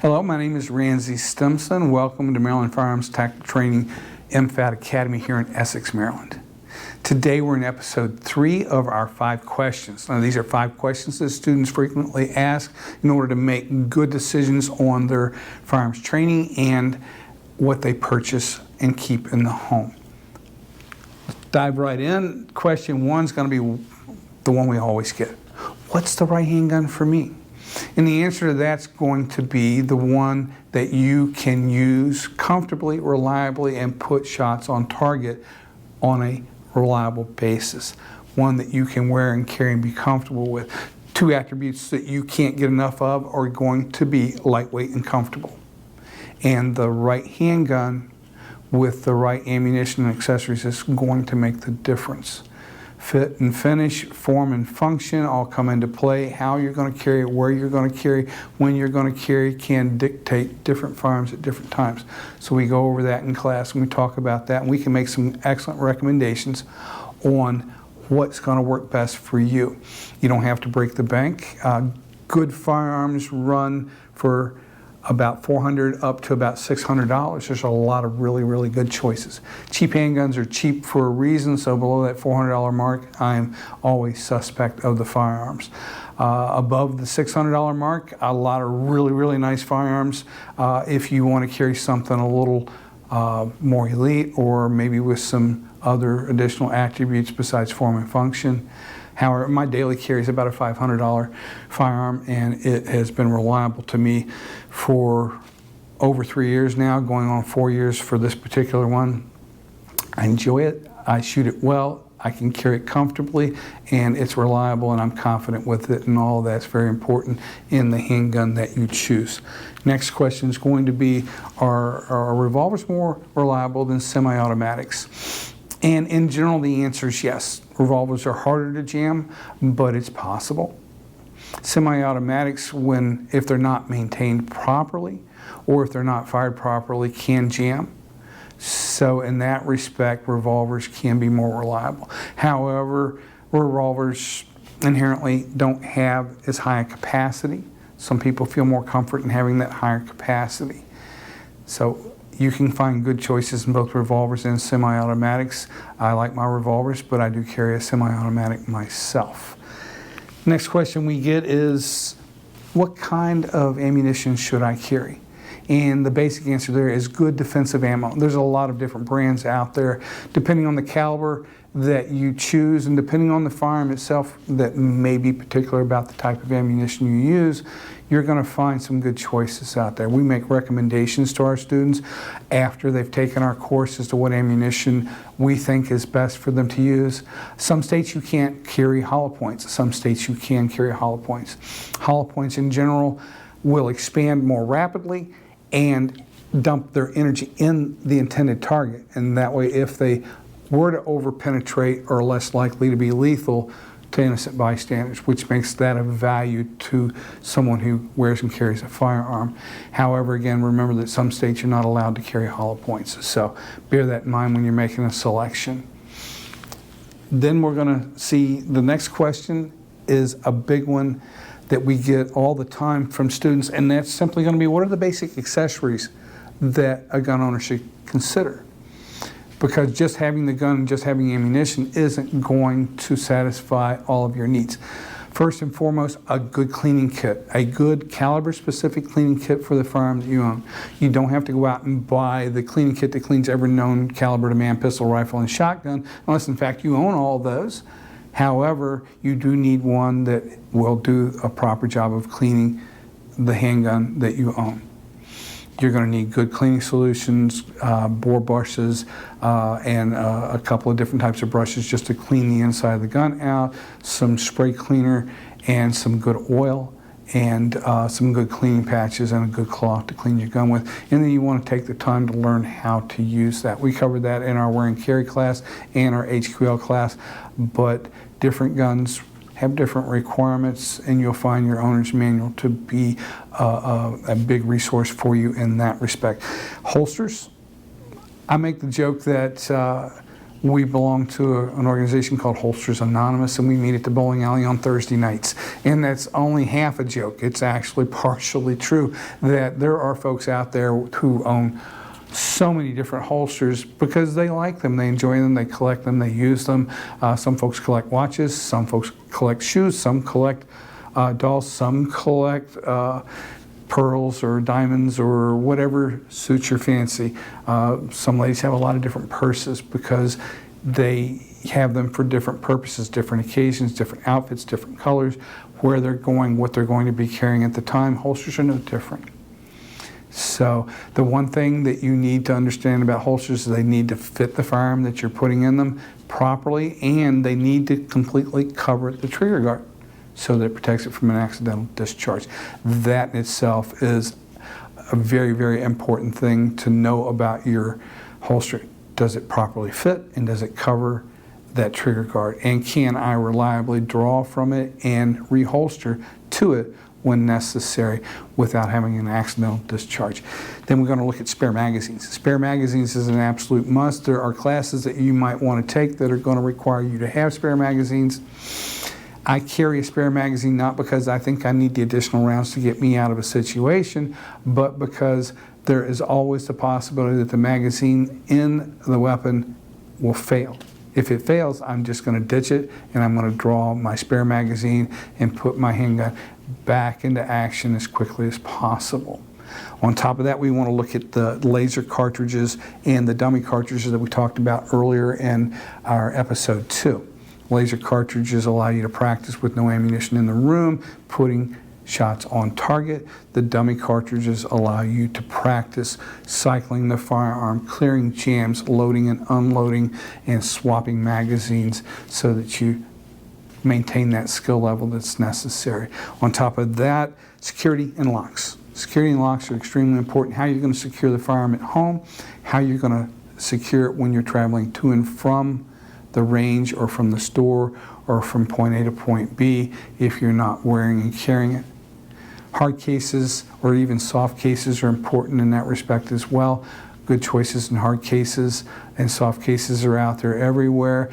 Hello, my name is Ramsey Stimson. Welcome to Maryland Firearms Tactical Training MFATT Academy here in Essex, Maryland. Today we're in episode 3 of our 5 questions. Now these are 5 questions that students frequently ask in order to make good decisions on their firearms training and what they purchase and keep in the home. Let's dive right in. Question 1 is going to be the one we always get. What's the right handgun for me? And the answer to that's going to be the one that you can use comfortably, reliably, and put shots on target on a reliable basis. One that you can wear and carry and be comfortable with. 2 attributes that you can't get enough of are going to be lightweight and comfortable. And the right handgun with the right ammunition and accessories is going to make the difference. Fit and finish, form and function all come into play. How you're going to carry it, where you're going to carry, when you're going to carry can dictate different firearms at different times. So we go over that in class and we talk about that, and we can make some excellent recommendations on what's going to work best for you. You don't have to break the bank. Good firearms run for about $400 up to about $600. There's a lot of really good choices. Cheap handguns are cheap for a reason, so below that $400 mark, I'm always suspect of the firearms. Above the $600 mark, a lot of really nice firearms. If you want to carry something a little more elite, or maybe with some other additional attributes besides form and function. However, my daily carry is about a $500 firearm, and it has been reliable to me for over 3 years now, going on 4 years for this particular one. I enjoy it, I shoot it well, I can carry it comfortably, and it's reliable, and I'm confident with it, and all of that's very important in the handgun that you choose. Next question is going to be, are revolvers more reliable than semi-automatics? And in general, the answer is yes. Revolvers are harder to jam, but it's possible. Semi-automatics, if they're not maintained properly, or if they're not fired properly, can jam. So in that respect, revolvers can be more reliable. However, revolvers inherently don't have as high a capacity. Some people feel more comfort in having that higher capacity. So you can find good choices in both revolvers and semi-automatics. I like my revolvers, but I do carry a semi-automatic myself. Next question we get is, what kind of ammunition should I carry? And the basic answer there is good defensive ammo. There's a lot of different brands out there, depending on the caliber that you choose and depending on the firearm itself that may be particular about the type of ammunition you use. You're going to find some good choices out there. We make recommendations to our students after they've taken our course as to what ammunition we think is best for them to use. Some states you can't carry hollow points. Some states you can carry hollow points. Hollow points in general will expand more rapidly and dump their energy in the intended target. And that way, if they were to over-penetrate, are less likely to be lethal to innocent bystanders, which makes that of value to someone who wears and carries a firearm. However, again, remember that some states you're not allowed to carry hollow points, so bear that in mind when you're making a selection. Then we're going to see the next question is a big one that we get all the time from students, and that's simply going to be, what are the basic accessories that a gun owner should consider? Because just having the gun and just having ammunition isn't going to satisfy all of your needs. First and foremost, a good cleaning kit, a good caliber-specific cleaning kit for the firearm that you own. You don't have to go out and buy the cleaning kit that cleans every known caliber to man, pistol, rifle, and shotgun, unless in fact you own all of those. However, you do need one that will do a proper job of cleaning the handgun that you own. You're going to need good cleaning solutions, bore brushes, and a couple of different types of brushes just to clean the inside of the gun out, some spray cleaner, and some good oil, and some good cleaning patches and a good cloth to clean your gun with. And then you want to take the time to learn how to use that. We covered that in our wear and carry class and our HQL class, but different guns have different requirements, and you'll find your owner's manual to be a big resource for you in that respect. Holsters, I make the joke that We belong to an organization called Holsters Anonymous, and we meet at the bowling alley on Thursday nights. And that's only half a joke. It's actually partially true that there are folks out there who own so many different holsters because they like them, they enjoy them, they collect them, they use them. Some folks collect watches, some folks collect shoes, some collect dolls, some collect pearls or diamonds or whatever suits your fancy. Some ladies have a lot of different purses because they have them for different purposes, different occasions, different outfits, different colors, where they're going, what they're going to be carrying at the time. Holsters are no different. So the one thing that you need to understand about holsters is they need to fit the firearm that you're putting in them properly, and they need to completely cover the trigger guard so that it protects it from an accidental discharge. That in itself is a very, very important thing to know about your holster. Does it properly fit, and does it cover that trigger guard? And can I reliably draw from it and reholster to it when necessary without having an accidental discharge? Then we're going to look at spare magazines. Spare magazines is an absolute must. There are classes that you might want to take that are going to require you to have spare magazines. I carry a spare magazine not because I think I need the additional rounds to get me out of a situation, but because there is always the possibility that the magazine in the weapon will fail. If it fails, I'm just going to ditch it, and I'm going to draw my spare magazine and put my handgun back into action as quickly as possible. On top of that, we want to look at the laser cartridges and the dummy cartridges that we talked about earlier in our episode 2. Laser cartridges allow you to practice with no ammunition in the room, putting shots on target. The dummy cartridges allow you to practice cycling the firearm, clearing jams, loading and unloading, and swapping magazines so that you maintain that skill level that's necessary. On top of that, security and locks. Security and locks are extremely important. How you're going to secure the firearm at home, how you're going to secure it when you're traveling to and from the range or from the store or from point A to point B if you're not wearing and carrying it. Hard cases or even soft cases are important in that respect as well. Good choices in hard cases and soft cases are out there everywhere.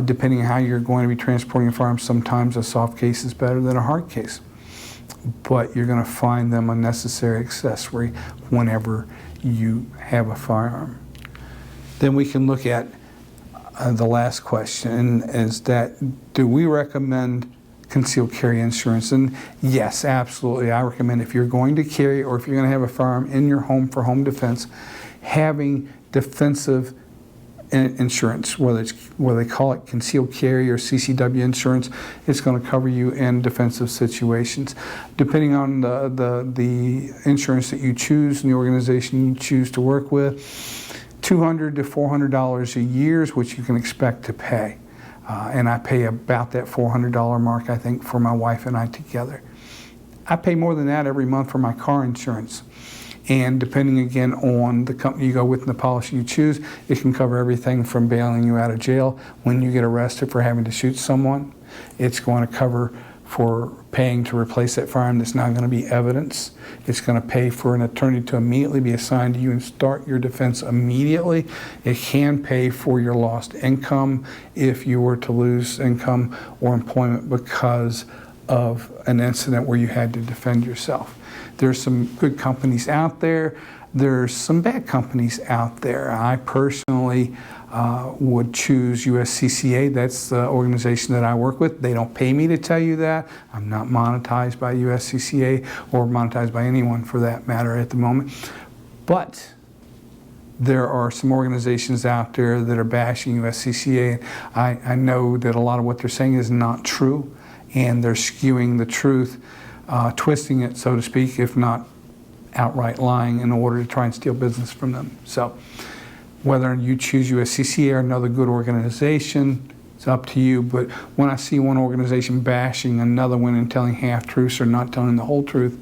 Depending on how you're going to be transporting a firearm, sometimes a soft case is better than a hard case. But you're going to find them a necessary accessory whenever you have a firearm. Then we can look at the last question, is that do we recommend concealed carry insurance? And yes, absolutely. I recommend if you're going to carry or if you're going to have a firearm in your home for home defense, having defensive insurance, whether they call it concealed carry or CCW insurance. It's going to cover you in defensive situations. Depending on the insurance that you choose and the organization you choose to work with, $200 to $400 a year is what you can expect to pay. And I pay about that $400 mark, I think, for my wife and I together. I pay more than that every month for my car insurance. And depending again on the company you go with and the policy you choose, it can cover everything from bailing you out of jail when you get arrested for having to shoot someone. It's going to cover for paying to replace that firearm that's not going to be evidence. It's going to pay for an attorney to immediately be assigned to you and start your defense immediately. It can pay for your lost income if you were to lose income or employment because of an incident where you had to defend yourself. There's some good companies out there. There's some bad companies out there. I personally would choose USCCA. That's the organization that I work with. They don't pay me to tell you that. I'm not monetized by USCCA or monetized by anyone for that matter at the moment. But there are some organizations out there that are bashing USCCA. I know that a lot of what they're saying is not true, and they're skewing the truth, twisting it, so to speak, if not outright lying in order to try and steal business from them. So whether you choose USCCA or another good organization, it's up to you. But when I see one organization bashing another one and telling half-truths or not telling the whole truth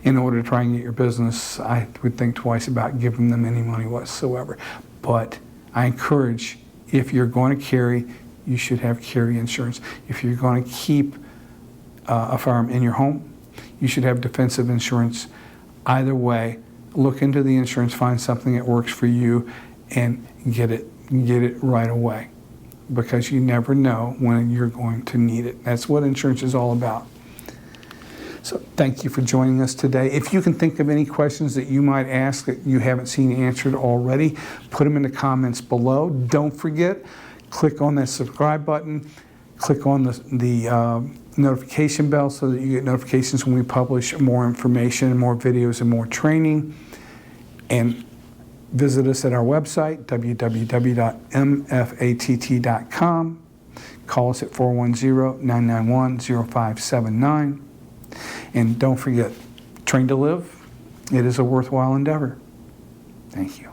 in order to try and get your business, I would think twice about giving them any money whatsoever. But I encourage, if you're going to carry, you should have carry insurance. If you're going to keep a firearm in your home, you should have defensive insurance. Either way, look into the insurance, find something that works for you, and get it get it right away, because you never know when you're going to need it. That's what insurance is all about. So thank you for joining us today. If you can think of any questions that you might ask that you haven't seen answered already, put them in the comments below. Don't forget, click on that subscribe button, click on the notification bell so that you get notifications when we publish more information, more videos, and more training. And visit us at our website, www.mfatt.com. Call us at 410-991-0579. And don't forget, train to live. It is a worthwhile endeavor. Thank you.